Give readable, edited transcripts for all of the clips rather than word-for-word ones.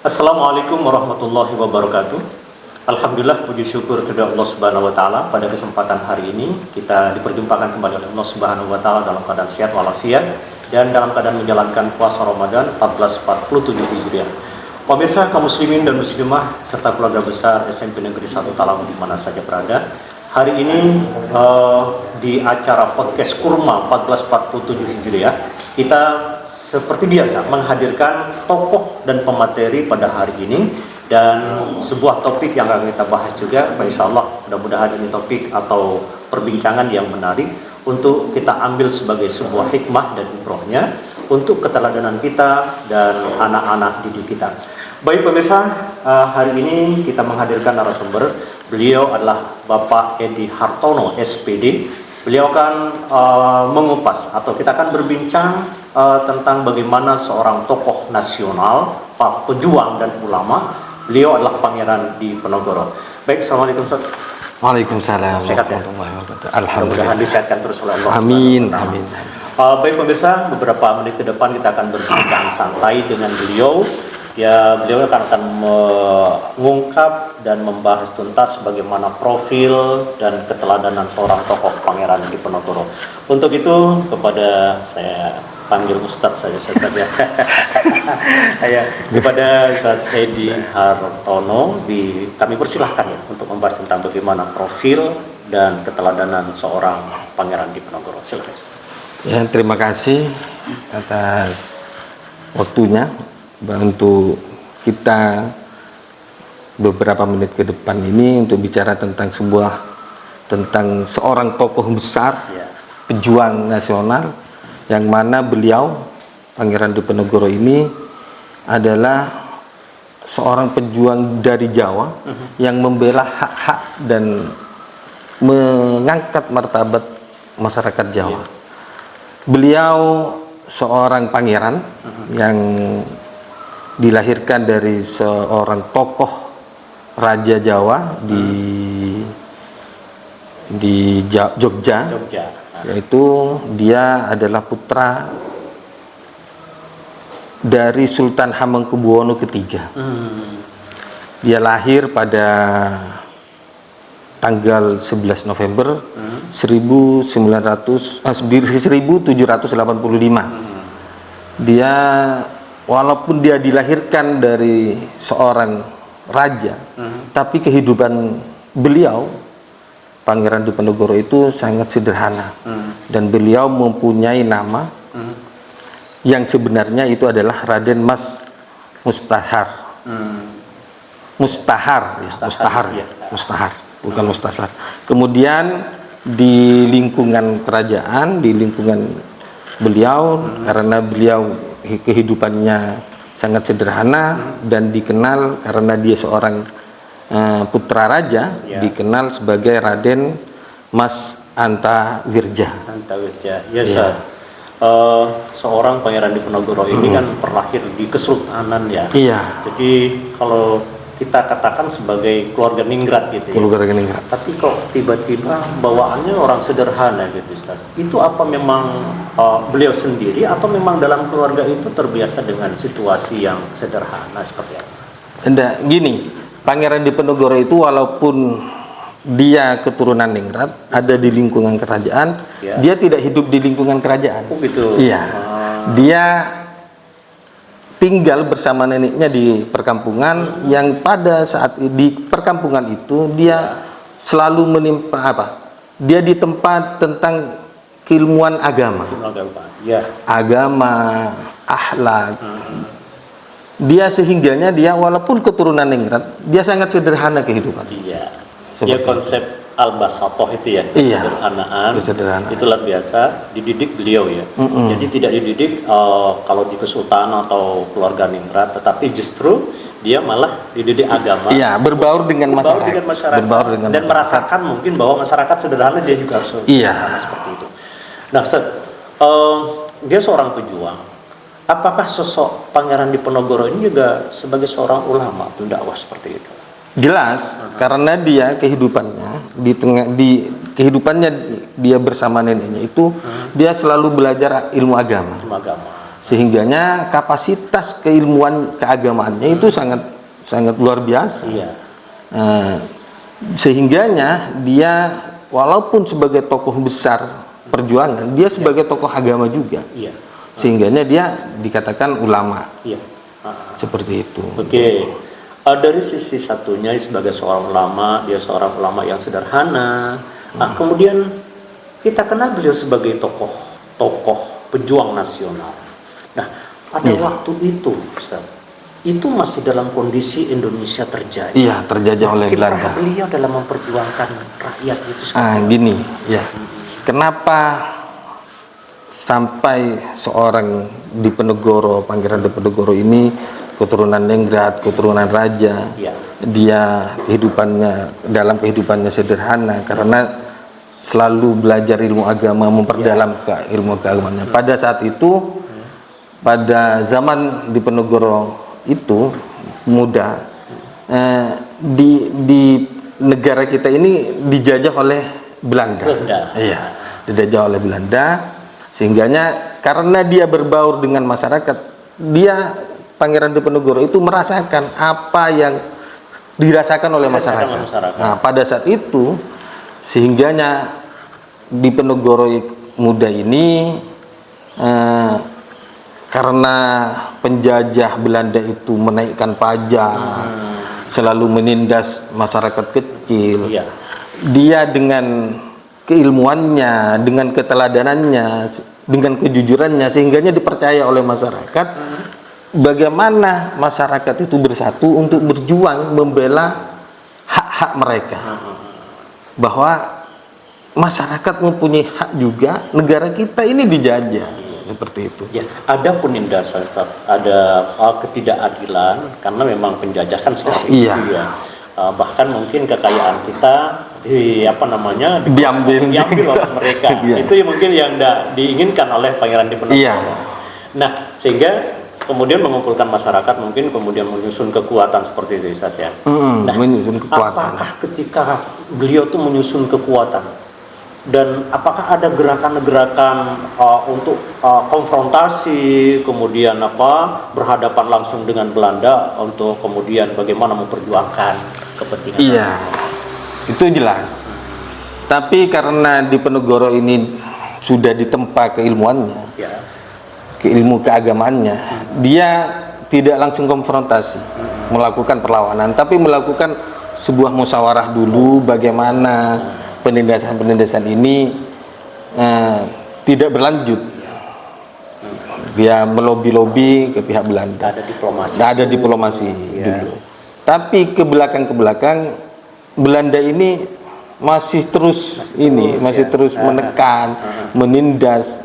Assalamualaikum warahmatullahi wabarakatuh. Alhamdulillah, puji syukur kepada Allah Subhanahu wa taala. Pada kesempatan hari ini kita diperjumpakan kembali oleh Allah Subhanahu wa taala dalam keadaan sehat walafiat dan dalam keadaan menjalankan puasa Ramadan 1447 Hijriah. Pemirsa kaum muslimin dan muslimah serta keluarga besar SMP Negeri 1 Talang di mana saja berada. Hari ini di acara podcast Kurma 1447 Hijriah kita seperti biasa menghadirkan tokoh dan pemateri pada hari ini dan sebuah topik yang akan kita bahas juga. Insya Allah mudah-mudahan ini topik atau perbincangan yang menarik untuk kita ambil sebagai sebuah hikmah dan ibrohnya untuk keteladanan kita dan anak-anak didik kita. Baik pemirsa, hari ini kita menghadirkan narasumber. Beliau adalah Bapak Edi Hartono SPD. Beliau akan mengupas atau kita akan berbincang tentang bagaimana seorang tokoh nasional, pejuang dan ulama. Beliau adalah Pangeran Diponegoro. Baik, assalamualaikum Ustaz. Waalaikumsalam. Sehat ya? Alhamdulillah disehatkan terus oleh Allah. Amin, amin. Baik pemirsa, beberapa menit ke depan kita akan berbincang santai dengan beliau. Ya, beliau akan mengungkap dan membahas tuntas bagaimana profil dan keteladanan seorang tokoh Pangeran Diponegoro. Untuk itu kepada saya panggil Ustadz saja. Ya, kepada Ustadz Edi Hartono kami persilahkan ya untuk membahas tentang bagaimana profil dan keteladanan seorang Pangeran Diponegoro. Silakan. Ya, terima kasih atas waktunya untuk kita beberapa menit ke depan ini untuk bicara tentang seorang tokoh besar, pejuang nasional, yang mana beliau Pangeran Diponegoro ini adalah seorang pejuang dari Jawa yang membela hak-hak dan mengangkat martabat masyarakat Jawa. Beliau seorang pangeran yang dilahirkan dari seorang tokoh Raja Jawa di Jogja. Yaitu dia adalah putra dari Sultan Hamengkubuwono III. Dia lahir pada tanggal 11 November 1785. Dia walaupun dia dilahirkan dari seorang raja, tapi kehidupan beliau Pangeran Diponegoro itu sangat sederhana, dan beliau mempunyai nama yang sebenarnya itu adalah Raden Mas Mustahar. Mustahar, bukan Mustasar. Kemudian di lingkungan kerajaan, di lingkungan beliau, karena beliau kehidupannya sangat sederhana dan dikenal karena dia seorang putra raja, dikenal sebagai Raden Mas Antawirja. Ya. Seorang Pangeran Diponegoro ini kan terlahir di Kesultanan ya. Iya. Jadi kalau kita katakan sebagai keluarga ningrat gitu ya. Keluarga ningrat. Tapi kok tiba-tiba bawaannya orang sederhana gitu Ustaz. Itu apa memang beliau sendiri atau memang dalam keluarga itu terbiasa dengan situasi yang sederhana seperti apa? Enggak, gini, Pangeran Diponegoro itu walaupun dia keturunan ningrat, ada di lingkungan kerajaan, dia tidak hidup di lingkungan kerajaan. Oh gitu. Iya. Dia tinggal bersama neneknya di perkampungan, yang pada saat di perkampungan itu dia selalu dia di tempat tentang keilmuan agama. Agama, akhlak. Dia sehingganya dia walaupun keturunan ningrat, dia sangat sederhana kehidupan. Iya. Ya konsep al-basatoh itu ya, kesederhanaan. Itu luar biasa dididik beliau ya. Jadi tidak dididik kalau di kesultanan atau keluarga ningrat, tetapi justru dia malah dididik agama. Iya, berbaur dengan masyarakat. Dan merasakan mungkin bahwa masyarakat sederhana dia juga harus sederhana seperti itu. Nah, dia seorang pejuang. Apakah sosok Pangeran Diponegoro ini juga sebagai seorang ulama pendakwah seperti itu? Jelas, karena dia kehidupannya dia bersama neneknya itu dia selalu belajar ilmu agama. sehingganya kapasitas keilmuan keagamaannya itu sangat sangat luar biasa. Iya. Sehingganya dia walaupun sebagai tokoh besar perjuangan, dia sebagai tokoh agama juga. Iya. Sehingganya dia dikatakan ulama. Iya. Seperti itu. Oke. Dari sisi satunya sebagai seorang ulama, dia seorang ulama yang sederhana. Nah, kemudian kita kenal beliau sebagai tokoh pejuang nasional. Nah, pada waktu itu, Ustaz, itu masih dalam kondisi Indonesia terjajah. Iya, terjajah oleh Belanda. Beliau dalam memperjuangkan rakyat itu. Gini, ya. Kenapa sampai seorang Diponegoro, Pangeran Diponegoro ini keturunan Nenggrat, keturunan raja, dia dalam kehidupannya sederhana karena selalu belajar ilmu agama, memperdalam ilmu keagamaannya. Pada saat itu, pada zaman Diponegoro itu muda, di negara kita ini dijajah oleh Belanda. Iya, dijajah oleh Belanda. Sehingganya karena dia berbaur dengan masyarakat, dia Pangeran Diponegoro itu merasakan apa yang dirasakan oleh masyarakat. Nah, pada saat itu sehingganya Diponegoro muda ini karena penjajah Belanda itu menaikkan pajak, selalu menindas masyarakat kecil. Dia dengan keilmuannya, dengan keteladanannya, dengan kejujurannya, sehingganya dipercaya oleh masyarakat. Bagaimana masyarakat itu bersatu untuk berjuang membela hak-hak mereka, bahwa masyarakat mempunyai hak juga, negara kita ini dijajah, seperti itu. Ya, ada penindasan, ada ketidakadilan karena memang penjajah kan selalu itu ya. Bahkan mungkin kekayaan kita diambil oleh mereka. Itu mungkin yang tidak diinginkan oleh Pangeran Diponegoro. Nah, sehingga kemudian mengumpulkan masyarakat, mungkin kemudian menyusun kekuatan seperti itu, Ustaz ya. Nah, menyusun kekuatan. Apakah ketika beliau tuh menyusun kekuatan, dan apakah ada gerakan-gerakan untuk konfrontasi, kemudian berhadapan langsung dengan Belanda untuk kemudian bagaimana memperjuangkan kepentingan? Iya, itu jelas. Tapi karena Diponegoro ini sudah ditempa keilmuannya, keilmu keagamaannya, dia tidak langsung konfrontasi, melakukan perlawanan, tapi melakukan sebuah musyawarah dulu bagaimana penindasan ini tidak berlanjut. Dia melobi-lobi ke pihak Belanda. Ada diplomasi dulu. Tapi ke belakang Belanda ini masih terus menekan, menindas,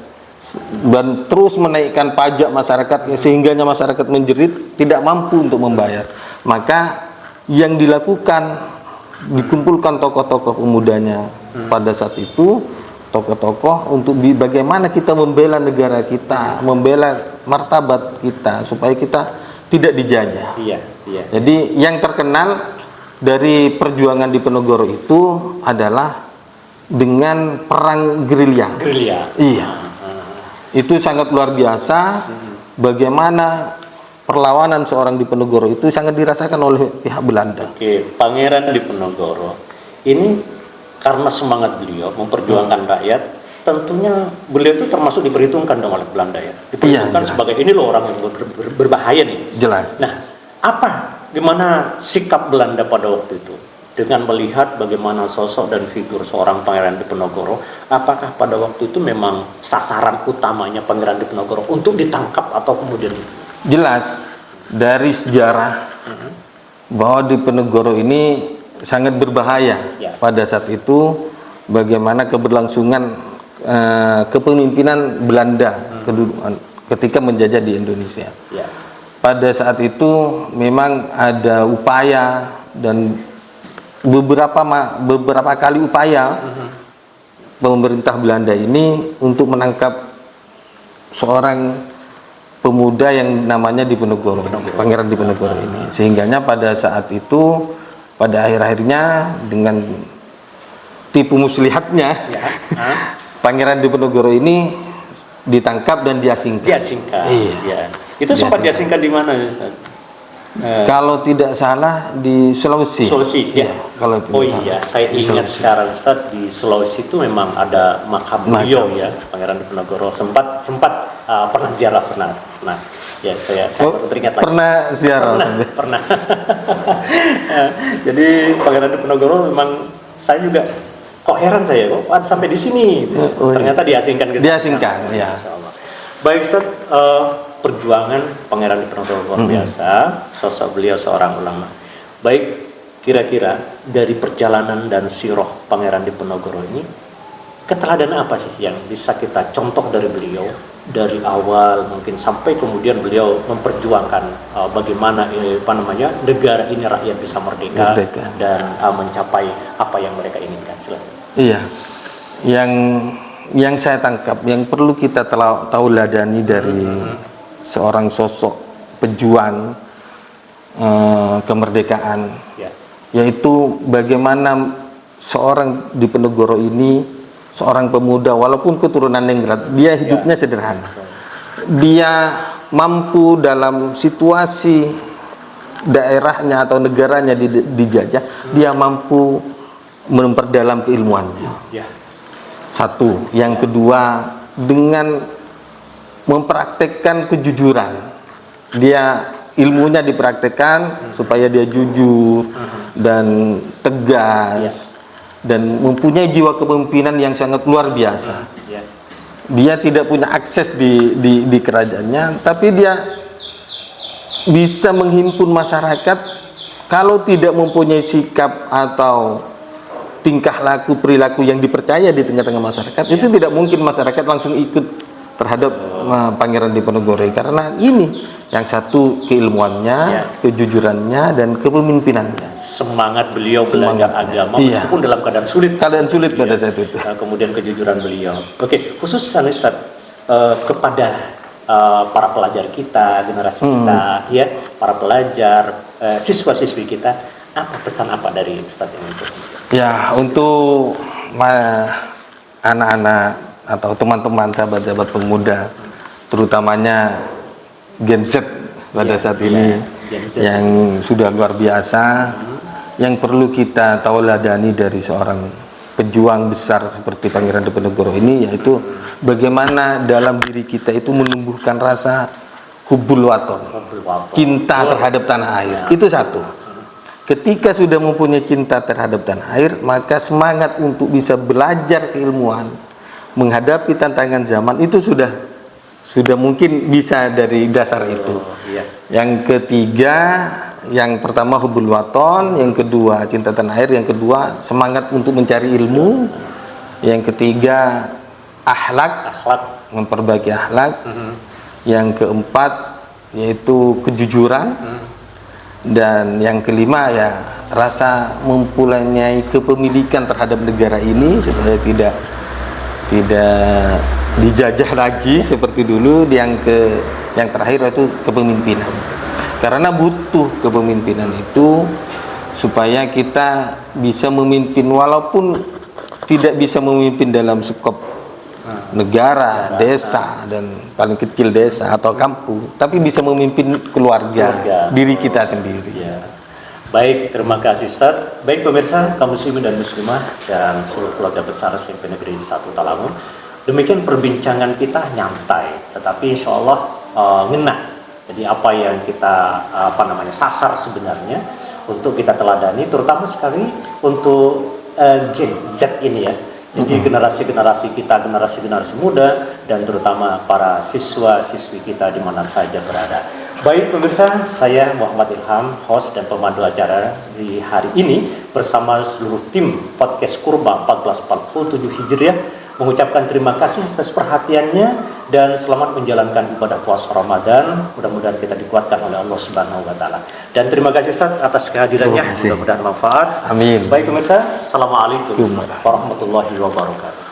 dan terus menaikkan pajak masyarakatnya, sehingganya masyarakat menjerit, tidak mampu untuk membayar. Maka yang dilakukan, dikumpulkan tokoh-tokoh pemudanya pada saat itu, tokoh-tokoh untuk bagaimana kita membela negara kita, membela martabat kita supaya kita tidak dijajah. Jadi yang terkenal dari perjuangan Diponegoro itu adalah dengan perang gerilya. Iya. Itu sangat luar biasa. Bagaimana perlawanan seorang Diponegoro itu sangat dirasakan oleh pihak Belanda. Pangeran Diponegoro ini karena semangat beliau memperjuangkan rakyat, tentunya beliau itu termasuk diperhitungkan dong oleh Belanda ya. Diperhitungkan sebagai ini loh orang yang berbahaya nih. Jelas. Nah, gimana sikap Belanda pada waktu itu? Dengan melihat bagaimana sosok dan figur seorang Pangeran Diponegoro, apakah pada waktu itu memang sasaran utamanya Pangeran Diponegoro untuk ditangkap atau kemudian? Jelas dari sejarah bahwa Diponegoro ini sangat berbahaya pada saat itu. Bagaimana keberlangsungan kepemimpinan Belanda ketika menjajah di Indonesia. Pada saat itu memang ada upaya dan beberapa kali upaya pemerintah Belanda ini untuk menangkap seorang pemuda yang namanya Diponegoro, Pangeran Diponegoro ini. Sehingganya pada saat itu, pada akhir-akhirnya dengan tipu muslihatnya, Pangeran Diponegoro ini ditangkap dan diasingkan. Diasingkan. Iya. Ya. Itu sempat diasingkan di mana? Kalau tidak salah di Sulawesi. Sulawesi, ya. Kalau tidak Oh salah. iya, saya Di ingat Sulawesi. sekarang Ustaz, di Sulawesi itu memang ada makam beliau ya, Pangeran Diponegoro. Sempat pernah ziarah pernah. Nah, ya saya baru teringat lagi. Pernah ziarah. Pernah. Jadi Pangeran Diponegoro memang saya juga kok heran saya kok sampai di sini. Oh, Ternyata diasingkan ke sana. Diasingkan, ya. Masya Allah. Baik Ustaz, perjuangan Pangeran Diponegoro luar biasa, sosok beliau seorang ulama. Baik, kira-kira dari perjalanan dan sirah Pangeran Diponegoro ini, keteladanan apa sih yang bisa kita contoh dari beliau dari awal mungkin sampai kemudian beliau memperjuangkan bagaimana negara ini rakyat bisa merdeka. Dan mencapai apa yang mereka inginkan. Silakan. Iya, yang saya tangkap, yang perlu kita tauladani dari seorang sosok pejuang kemerdekaan, yaitu bagaimana seorang Diponegoro ini, seorang pemuda walaupun keturunan Ningrat, dia hidupnya sederhana. Dia mampu dalam situasi daerahnya atau negaranya dijajah, dia mampu memperdalam keilmuannya. Satu, yang kedua dengan mempraktekkan kejujuran. Dia ilmunya dipraktekkan supaya dia jujur dan tegas dan mempunyai jiwa kepemimpinan yang sangat luar biasa. Dia tidak punya akses di kerajaannya, tapi dia bisa menghimpun masyarakat. Kalau tidak mempunyai sikap atau tingkah laku perilaku yang dipercaya di tengah-tengah masyarakat, itu tidak mungkin masyarakat langsung ikut terhadap Pangeran Diponegoro, karena ini yang satu keilmuannya, kejujurannya dan kepemimpinannya. Semangat beliau belajar agama meskipun dalam keadaan sulit. Pada saat itu. Kemudian kejujuran beliau. Oke, khusus Ustaz, kepada para pelajar kita, generasi kita, ya, para pelajar, siswa-siswi kita, apa pesan apa dari Ustaz ini? Ya, untuk anak-anak atau teman-teman sahabat-sahabat pemuda, terutamanya Gen Z pada saat ini, yang sudah luar biasa, yang perlu kita tauladani dari seorang pejuang besar seperti Pangeran Diponegoro ini, yaitu bagaimana dalam diri kita itu menumbuhkan rasa hubbul waton, cinta terhadap tanah air. Itu satu. Ketika sudah mempunyai cinta terhadap tanah air, maka semangat untuk bisa belajar keilmuan, menghadapi tantangan zaman itu sudah mungkin bisa dari dasar itu. Yang ketiga, yang pertama hubbul waton, yang kedua cinta tanah air, yang kedua semangat untuk mencari ilmu, yang ketiga akhlak, memperbaiki akhlak, yang keempat yaitu kejujuran, dan yang kelima ya rasa mempunyai kepemilikan terhadap negara ini supaya tidak dijajah lagi seperti dulu. Yang terakhir itu kepemimpinan, karena butuh kepemimpinan itu supaya kita bisa memimpin, walaupun tidak bisa memimpin dalam skop negara, desa, dan paling kecil desa atau kampung, tapi bisa memimpin keluarga. Diri kita sendiri. Baik, terima kasih Ustaz. Baik pemirsa, kaum muslimin dan muslimah dan seluruh keluarga besar SMP Negeri 1 Talamun, demikian perbincangan kita nyantai, tetapi insya Allah ngena. Jadi apa yang kita sasar sebenarnya untuk kita teladani, terutama sekali untuk Gen Z ini ya. Jadi generasi-generasi kita, generasi muda, dan terutama para siswa-siswi kita di mana saja berada. Baik pemirsa, saya Muhammad Ilham, host dan pemandu acara di hari ini bersama seluruh tim podcast Kurba 1447 Hijriah mengucapkan terima kasih atas perhatiannya dan selamat menjalankan ibadah puasa Ramadan. Mudah-mudahan kita dikuatkan oleh Allah Subhanahu wa taala. Dan terima kasih Ustaz atas kehadirannya. Mudah-mudahan manfaat. Amin. Baik pemirsa, assalamualaikum warahmatullahi wabarakatuh.